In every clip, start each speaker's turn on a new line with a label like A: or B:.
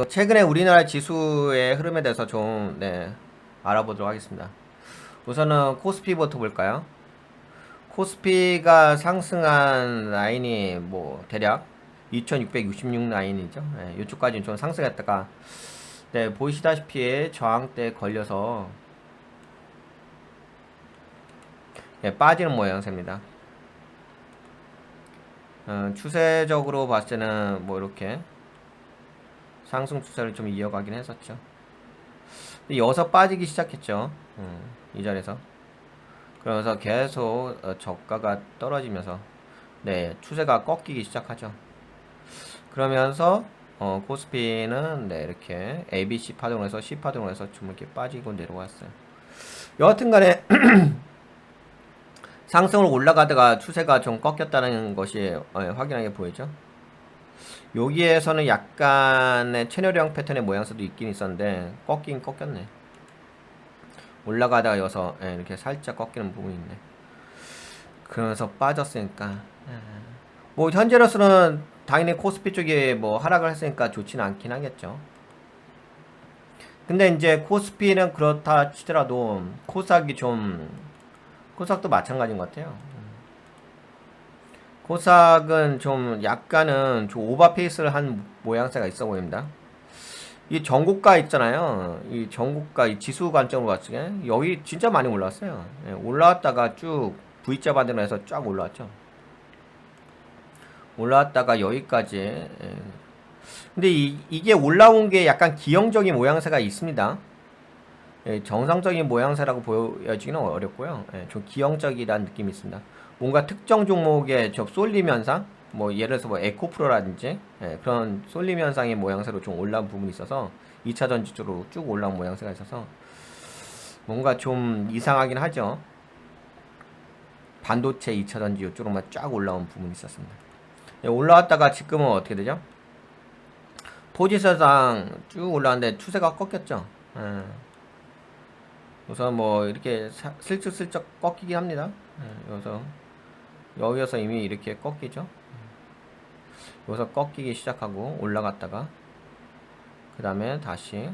A: 최근에 우리나라 지수의 흐름에 대해서 좀 알아보도록 하겠습니다. 우선은 코스피부터 볼까요? 코스피가 상승한 라인이 뭐 대략 2666 라인이죠. 이쪽까지는 좀 상승했다가 보이시다시피 저항대에 걸려서 빠지는 모양새입니다. 추세적으로 봤을 때는 뭐 이렇게 상승 추세를 좀 이어가긴 했었죠. 여기서 빠지기 시작했죠. 이 자리에서. 그러면서 계속 저가가 떨어지면서 추세가 꺾이기 시작하죠. 그러면서 코스피는 이렇게 ABC 파동으로 해서 C 파동으로 해서 좀 이렇게 빠지고 내려왔어요. 여하튼간에 상승을 올라가다가 추세가 좀 꺾였다는 것이 확연하게 보이죠. 여기에서는 약간의 채널형 패턴의 모양새도 있긴 있었는데 꺾긴 꺾였네. 올라가다가 여기서 이렇게 살짝 꺾이는 부분이 있네. 그러면서 빠졌으니까 뭐 현재로서는 당연히 코스피 쪽이 뭐 하락을 했으니까 좋지는 않긴 하겠죠. 근데 이제 코스피는 그렇다 치더라도 코스닥도 마찬가지인 것 같아요. 코스닥은 좀 약간은 좀 오버페이스를 한 모양새가 있어 보입니다. 이 전고가 있잖아요. 이 전고가 이 지수 관점으로 봤을 때 여기 진짜 많이 올랐어요. 올라왔다가 쭉 V자 반대로 해서 쫙 올라왔죠. 올라왔다가 여기까지. 근데 이게 올라온 게 약간 기형적인 모양새가 있습니다. 정상적인 모양새라고 보여지기는 어렵고요. 좀 기형적이라는 느낌이 있습니다. 뭔가 특정 종목의 쏠림 현상, 뭐 예를 들어서 뭐 에코프로라든지 그런 쏠림 현상의 모양새로 좀 올라온 부분이 있어서 2차 전지 쪽으로 쭉 올라온 모양새가 있어서 뭔가 좀 이상하긴 하죠. 반도체 2차 전지 이쪽으로만 쫙 올라온 부분이 있었습니다. 올라왔다가 지금은 어떻게 되죠? 포지션상 쭉 올라왔는데 추세가 꺾였죠. 우선 뭐 이렇게 슬쩍슬쩍 꺾이긴 합니다. 여기서 이미 이렇게 꺾이죠. 여기서 꺾이기 시작하고 올라갔다가 그 다음에 다시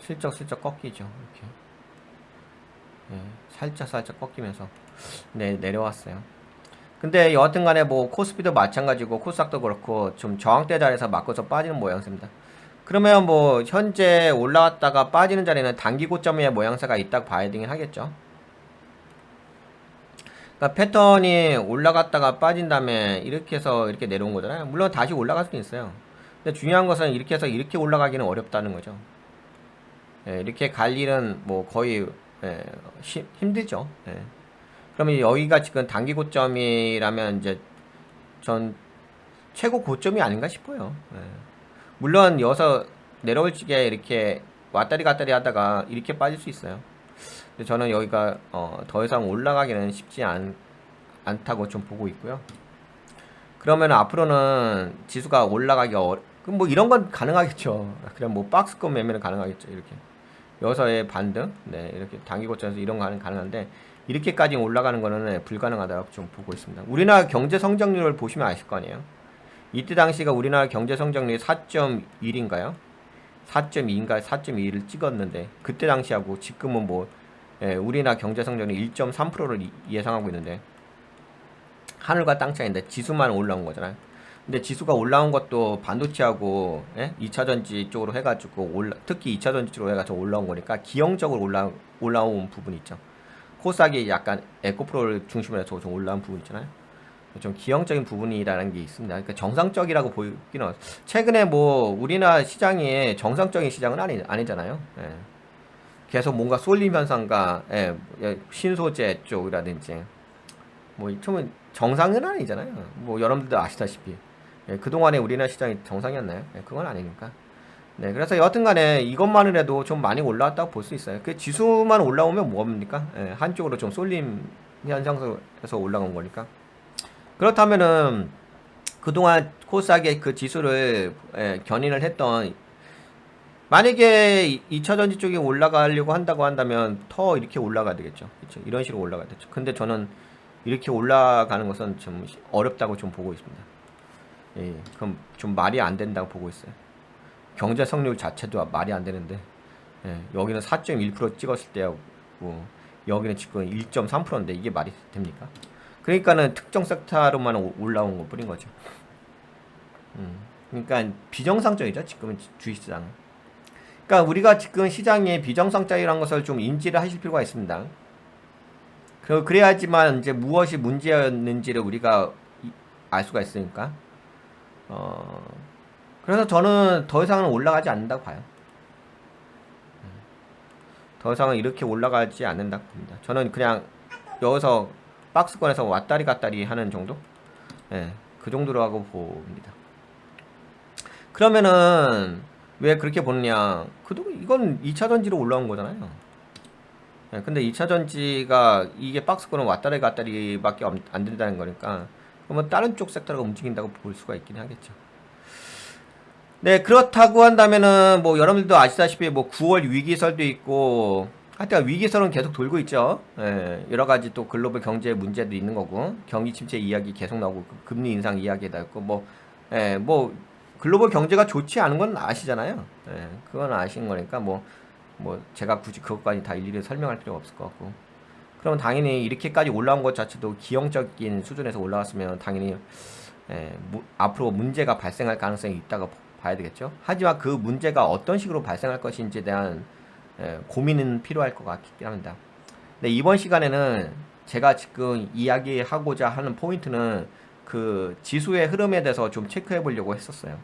A: 슬쩍슬쩍 꺾이죠. 이렇게 살짝 꺾이면서 내려왔어요. 근데 여하튼간에 뭐 코스피도 마찬가지고 코스닥도 그렇고 좀 저항대 자리에서 맞고서 빠지는 모양새입니다. 그러면 뭐 현재 올라왔다가 빠지는 자리는 단기 고점의 모양새가 있다고 봐야 되긴 하겠죠. 그러니까 패턴이 올라갔다가 빠진 다음에 이렇게 해서 이렇게 내려온 거잖아요. 물론 다시 올라갈 수도 있어요. 근데 중요한 것은 이렇게 해서 이렇게 올라가기는 어렵다는 거죠. 이렇게 갈 일은 뭐 거의 힘들죠. 그러면 여기가 지금 단기 고점이라면 이제 전 최고 고점이 아닌가 싶어요. 물론 여기서 내려올 적에 이렇게 왔다리 갔다리 하다가 이렇게 빠질 수 있어요. 근데 저는 여기가 더 이상 올라가기는 쉽지 않다고 좀 보고 있고요. 그러면 앞으로는 지수가 올라가기가 뭐 이런 건 가능하겠죠. 그냥 뭐 박스권 매매는 가능하겠죠. 이렇게 여기서의 반등, 이렇게 단기 고점에서 이런 거는 가능한데 이렇게까지 올라가는 거는 불가능하다고 좀 보고 있습니다. 우리나라 경제 성장률을 보시면 아실 거 아니에요. 이때 당시가 우리나라 경제 성장률이 4.1인가요? 4.2인가 4.2를 찍었는데 그때 당시하고 지금은 뭐 우리나라 경제 성장률이 1.3%를 예상하고 있는데 하늘과 땅 차이인데 지수만 올라온 거잖아요. 근데 지수가 올라온 것도 반도체하고 2차 전지 쪽으로 해가지고 특히 2차 전지 쪽으로 해가지고 올라온 거니까 기형적으로 올라온 부분이 있죠. 코스닥이 약간 에코프로를 중심으로 해서 좀 올라온 부분 있잖아요. 좀 기형적인 부분이라는 게 있습니다. 그러니까 정상적이라고 보이기는 최근에 뭐 우리나라 시장이 정상적인 시장은 아니잖아요. 계속 뭔가 쏠림 현상과 신소재 쪽이라든지 뭐 처음에 정상은 아니잖아요. 뭐 여러분들도 아시다시피 그동안에 우리나라 시장이 정상이었나요? 그건 아니니까. 그래서 여하튼간에 이것만을 해도 좀 많이 올라왔다고 볼 수 있어요. 그 지수만 올라오면 뭡니까? 한쪽으로 좀 쏠림 현상에서 올라온 거니까. 그렇다면은 그동안 코스닥의 그 지수를 견인을 했던 만약에 2차전지 쪽에 올라가려고 한다고 한다면 더 이렇게 올라가야 되겠죠. 그렇죠? 이런 식으로 올라가야 되죠. 근데 저는 이렇게 올라가는 것은 좀 어렵다고 좀 보고 있습니다. 예, 그럼 좀 말이 안 된다고 보고 있어요. 경제 성장률 자체도 말이 안 되는데, 예, 여기는 4.1% 찍었을 때하고 여기는 지금 1.3%인데 이게 말이 됩니까? 그러니까는 특정 섹터로만 올라온 것 뿐인 거죠. 그러니까 비정상적이죠, 지금은 주식시장은. 그러니까 우리가 지금 시장에 비정상적이라는 것을 좀 인지를 하실 필요가 있습니다. 그래야지만 이제 무엇이 문제였는지를 우리가 알 수가 있으니까. 어, 그래서 저는 더 이상은 올라가지 않는다고 봐요. 더 이상은 이렇게 올라가지 않는다고 봅니다. 저는 그냥 여기서 박스권에서 왔다리 갔다리 하는 정도? 예, 그 정도라고 봅니다. 그러면은 왜 그렇게 보느냐? 이건 2차 전지로 올라온 거잖아요. 예, 근데 2차 전지가 이게 박스권은 왔다리 갔다리밖에 안 된다는 거니까 그러면 다른 쪽 섹터가 움직인다고 볼 수가 있긴 하겠죠. 네, 그렇다고 한다면은 뭐 여러분들도 아시다시피 뭐 9월 위기설도 있고 하여튼 위기설은 계속 돌고 있죠. 예, 여러 가지 또 글로벌 경제 문제도 있는 거고 경기 침체 이야기 계속 나오고 금리 인상 이야기도 있고 뭐 예, 뭐 글로벌 경제가 좋지 않은 건 아시잖아요. 예, 그건 아시는 거니까 뭐 제가 굳이 그것까지 다 일일이 설명할 필요가 없을 것 같고 그러면 당연히 이렇게까지 올라온 것 자체도 기형적인 수준에서 올라왔으면 당연히 앞으로 문제가 발생할 가능성이 있다고 봐야 되겠죠. 하지만 그 문제가 어떤 식으로 발생할 것인지에 대한 고민은 필요할 것 같긴 합니다. 근데 이번 시간에는 제가 지금 이야기하고자 하는 포인트는 그 지수의 흐름에 대해서 좀 체크해 보려고 했었어요.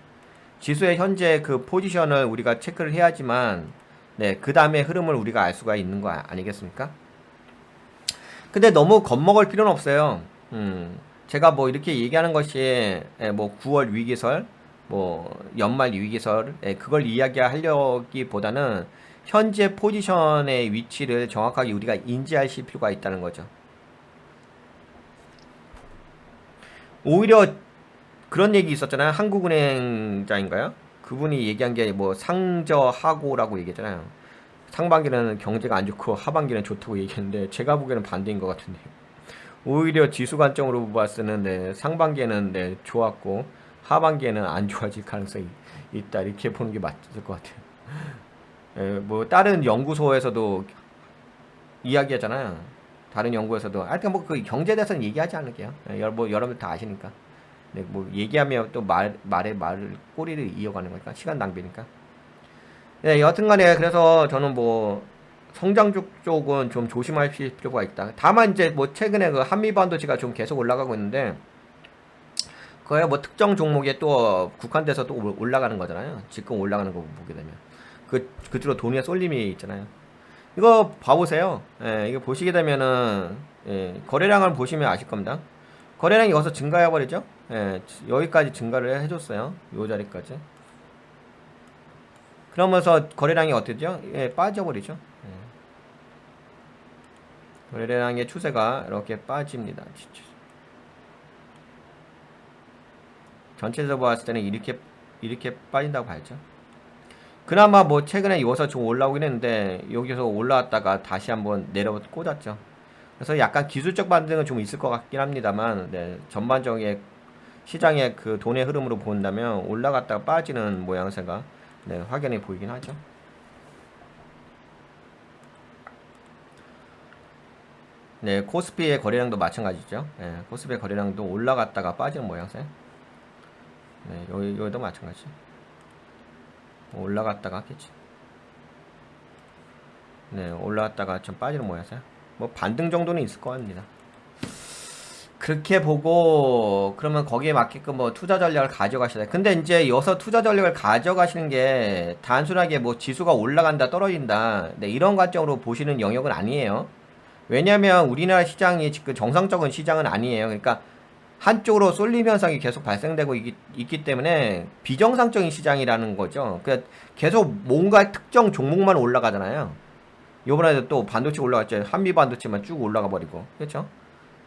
A: 지수의 현재 그 포지션을 우리가 체크를 해야지만 그 다음에 흐름을 우리가 알 수가 있는 거 아니겠습니까? 근데 너무 겁먹을 필요는 없어요. 제가 뭐 이렇게 얘기하는 것이 뭐 9월 위기설, 뭐 연말 위기설, 그걸 이야기하려기보다는 현재 포지션의 위치를 정확하게 우리가 인지하실 필요가 있다는 거죠. 오히려 그런 얘기 있었잖아요. 한국은행자인가요? 그분이 얘기한 게 뭐 상저하고라고 얘기했잖아요. 상반기는 경제가 안 좋고 하반기는 좋다고 얘기했는데 제가 보기에는 반대인 것 같은데요. 오히려 지수 관점으로 봤을 때는 상반기에는 좋았고 하반기에는 안 좋아질 가능성이 있다 이렇게 보는 게 맞을 것 같아요. 뭐 다른 연구소에서도 이야기하잖아요. 다른 연구에서도 하여튼 뭐 그 경제에 대해서는 얘기하지 않을게요. 뭐 여러분들 다 아시니까. 뭐 얘기하면 또 말을 꼬리를 이어가는 거니까 시간 낭비니까. 여튼간에 그래서 저는 뭐 성장적 쪽은 좀 조심하실 필요가 있다. 다만 이제 뭐 최근에 그 한미 반도체가 좀 계속 올라가고 있는데 그거에 뭐 특정 종목에 또 국한돼서 또 올라가는 거잖아요. 지금 올라가는 거 보게 되면 그쪽으로 돈이 쏠림이 있잖아요. 이거 봐보세요. 이거 보시게 되면은 거래량을 보시면 아실 겁니다. 거래량이 여기서 증가해 버리죠. 여기까지 증가를 해줬어요. 요 자리까지. 그러면서 거래량이 어떻게죠? 빠져버리죠. 거래량의 추세가 이렇게 빠집니다. 전체적으로 봤을 때는 이렇게 빠진다고 봐야죠. 그나마 뭐 최근에 여기서 좀 올라오긴 했는데 여기서 올라왔다가 다시 한번 내려 꽂았죠. 그래서 약간 기술적 반등은 좀 있을 것 같긴 합니다만 전반적인 시장의 그 돈의 흐름으로 본다면 올라갔다가 빠지는 모양새가 확연히 보이긴 하죠. 코스피의 거래량도 마찬가지죠. 코스피의 거래량도 올라갔다가 빠지는 모양새. 여기도 마찬가지. 올라갔다가 하겠지. 올라갔다가 좀 빠지는 모양새. 뭐 반등 정도는 있을 것 같습니다. 그렇게 보고 그러면 거기에 맞게끔 뭐 투자 전략을 가져가셔야 돼. 근데 이제 여기서 투자 전략을 가져가시는 게 단순하게 뭐 지수가 올라간다 떨어진다 이런 관점으로 보시는 영역은 아니에요. 왜냐면 우리나라 시장이 지금 정상적인 시장은 아니에요. 그러니까 한쪽으로 쏠림 현상이 계속 발생되고 있기 때문에 비정상적인 시장이라는 거죠. 그러니까 계속 뭔가 특정 종목만 올라가잖아요. 요번에도 또 반도체 올라갔죠. 한미 반도체만 쭉 올라가 버리고. 그렇죠?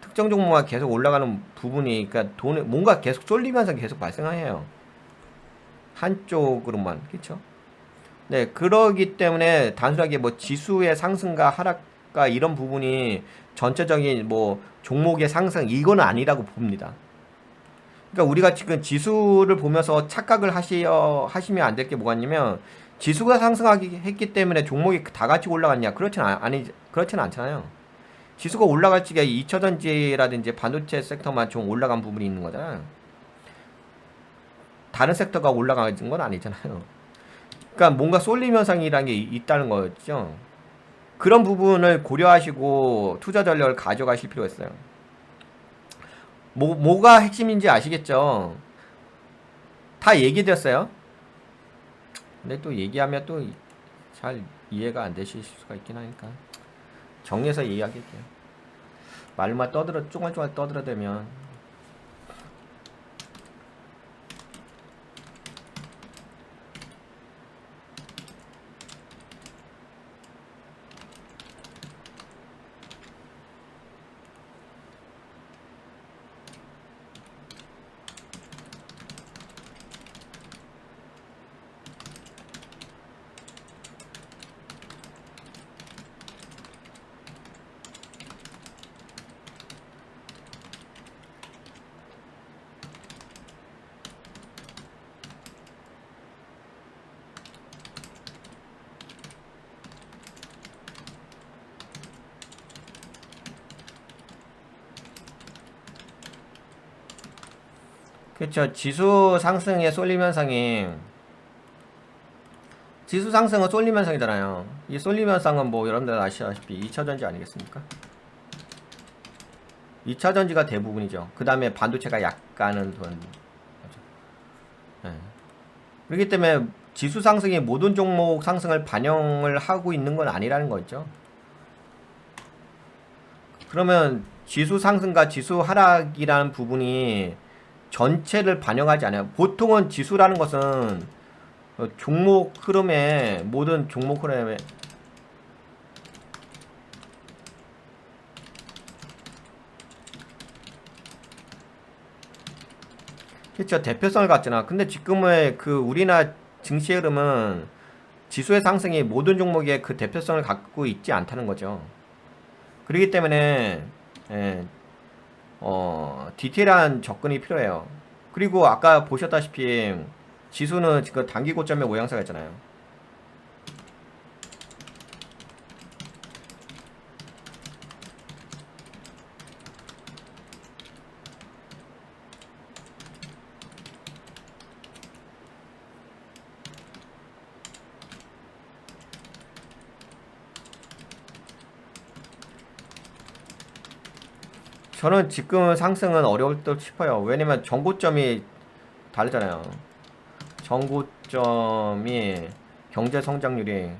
A: 특정 종목만 계속 올라가는 부분이 그러니까 돈을 뭔가 계속 쏠리면서 계속 발생해요. 한쪽으로만. 그렇죠? 그러기 때문에 단순하게 뭐 지수의 상승과 하락과 이런 부분이 전체적인 뭐 종목의 상승 이거는 아니라고 봅니다. 그러니까 우리가 지금 지수를 보면서 착각을 하시면 안 될 게 뭐가 있냐면 지수가 상승하기 했기 때문에 종목이 다 같이 올라갔냐? 그렇진 않잖아요. 지수가 올라갈 적에 2차전지라든지 반도체 섹터만 좀 올라간 부분이 있는 거잖아요. 다른 섹터가 올라가는 건 아니잖아요. 그러니까 뭔가 쏠림 현상이라는 게 있다는 거죠. 그런 부분을 고려하시고 투자 전략을 가져가실 필요가 있어요. 뭐가 핵심인지 아시겠죠? 다 얘기됐어요. 근데 또 얘기하면 또 잘 이해가 안 되실 수가 있긴 하니까 정리해서 이야기할게요. 말만 쪼글쪼글 떠들어대면 그렇죠. 지수 상승은 쏠림 현상이잖아요. 이 쏠림 현상은 뭐 여러분들 아시다시피 2차전지 아니겠습니까? 2차전지가 대부분이죠. 그 다음에 반도체가 약간은 돈. 네. 그렇기 때문에 지수 상승이 모든 종목 상승을 반영을 하고 있는 건 아니라는 거죠. 그러면 지수 상승과 지수 하락이라는 부분이 전체를 반영하지 않아요. 보통은 지수라는 것은 종목 흐름에 모든 종목 흐름에 그렇죠. 대표성을 갖잖아. 근데 지금의 그 우리나라 증시 흐름은 지수의 상승이 모든 종목에 그 대표성을 갖고 있지 않다는 거죠. 그렇기 때문에 예, 디테일한 접근이 필요해요. 그리고 아까 보셨다시피 지수는 지금 단기 고점의 모양새가 있잖아요. 저는 지금 상승은 어려울 듯 싶어요. 왜냐면 전고점이 다르잖아요. 전고점이 경제 성장률이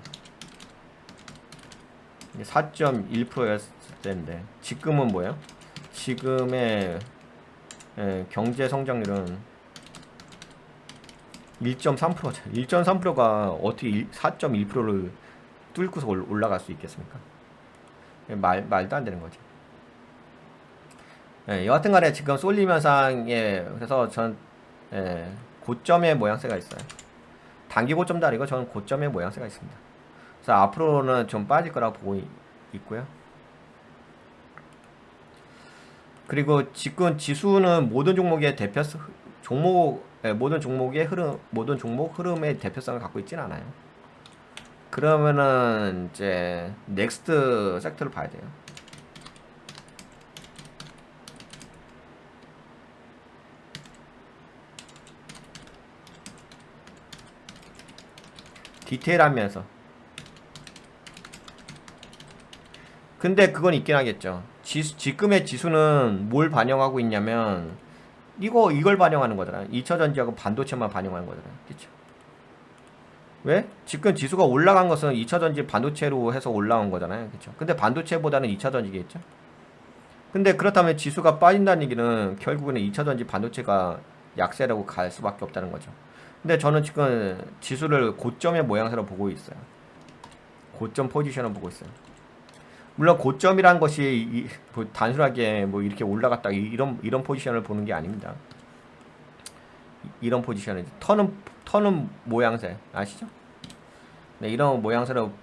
A: 4.1%였을 때인데 지금은 뭐예요? 지금의 경제 성장률은 1.3%죠. 1.3%가 어떻게 4.1%를 뚫고서 올라갈 수 있겠습니까? 말도 안 되는 거죠. 여하튼 간에 지금 쏠림 현상에 그래서 전 고점의 모양새가 있어요. 단기 고점도 아니고 저는 고점의 모양새가 있습니다. 그래서 앞으로는 좀 빠질 거라고 보고 있고요. 그리고 지금 지수는 모든 종목의 모든 종목 흐름의 대표성을 갖고 있지는 않아요. 그러면은 이제 넥스트 섹터를 봐야 돼요. 디테일하면서. 근데 그건 있긴 하겠죠. 지금의 지수는 뭘 반영하고 있냐면 이걸 반영하는 거잖아요. 2차전지하고 반도체만 반영하는 거잖아요. 그렇죠? 왜? 지금 지수가 올라간 것은 2차전지 반도체로 해서 올라온 거잖아요. 그렇죠? 근데 반도체보다는 2차전지겠죠? 근데 그렇다면 지수가 빠진다는 얘기는 결국에는 2차전지 반도체가 약세라고 갈 수밖에 없다는 거죠. 근데 저는 지금 지수를 고점의 모양새로 보고 있어요. 고점 포지션을 보고 있어요. 물론 고점이란 것이 뭐 단순하게 뭐 이렇게 올라갔다 이런 포지션을 보는 게 아닙니다. 이런 포지션을 터는 모양새 아시죠? 네, 이런 모양새로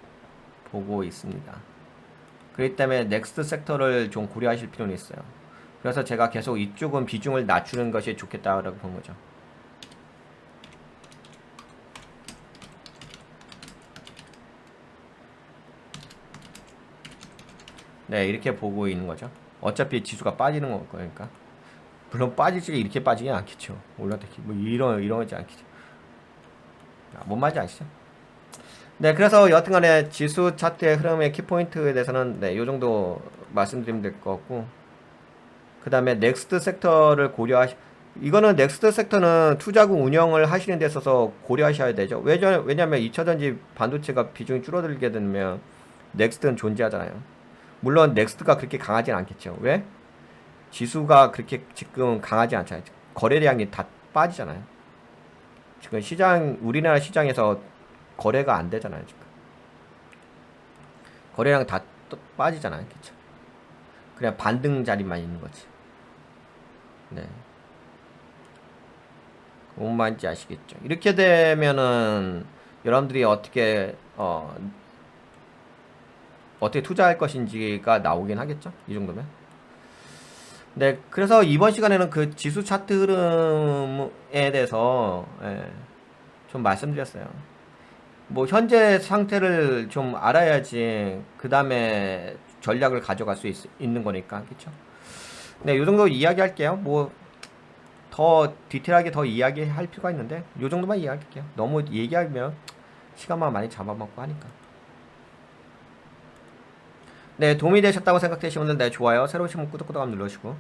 A: 보고 있습니다. 그렇기 때문에 넥스트 섹터를 좀 고려하실 필요는 있어요. 그래서 제가 계속 이쪽은 비중을 낮추는 것이 좋겠다라고 본 거죠. 네, 이렇게 보고 있는 거죠. 어차피 지수가 빠지는 거니까. 물론 빠지지 이렇게 빠지진 않겠죠. 올라타기 뭐 이러지 않겠죠. 뭔 말인지 아시죠? 네, 그래서 여튼간에 지수 차트의 흐름의 키포인트에 대해서는 네, 요 정도 말씀드리면 될 것 같고, 그 다음에 넥스트 섹터를 이거는 넥스트 섹터는 투자국 운영을 하시는 데 있어서 고려하셔야 되죠. 왜냐면 2차전지 반도체가 비중이 줄어들게 되면 넥스트는 존재하잖아요. 물론 넥스트가 그렇게 강하진 않겠죠. 왜? 지수가 그렇게 지금 강하지 않잖아요. 거래량이 다 빠지잖아요. 지금 우리나라 시장에서 거래가 안 되잖아요. 지금 거래량 다 빠지잖아요. 그쵸? 그냥 반등 자리만 있는 거지. 네. 뭔 말인지 아시겠죠? 이렇게 되면은 여러분들이 어떻게 투자할 것인지가 나오긴 하겠죠? 이 정도면. 네, 그래서 이번 시간에는 그 지수 차트 흐름에 대해서 좀 말씀드렸어요. 뭐 현재 상태를 좀 알아야지 그 다음에 전략을 가져갈 수 있는 거니까, 그렇죠? 네, 요 정도 이야기할게요. 뭐 더 디테일하게 더 이야기할 필요가 있는데 요 정도만 이야기할게요. 너무 얘기하면 시간만 많이 잡아먹고 하니까. 네, 도움이 되셨다고 생각되시면 네, 좋아요. 새로 오시면 구독 한번 눌러주시고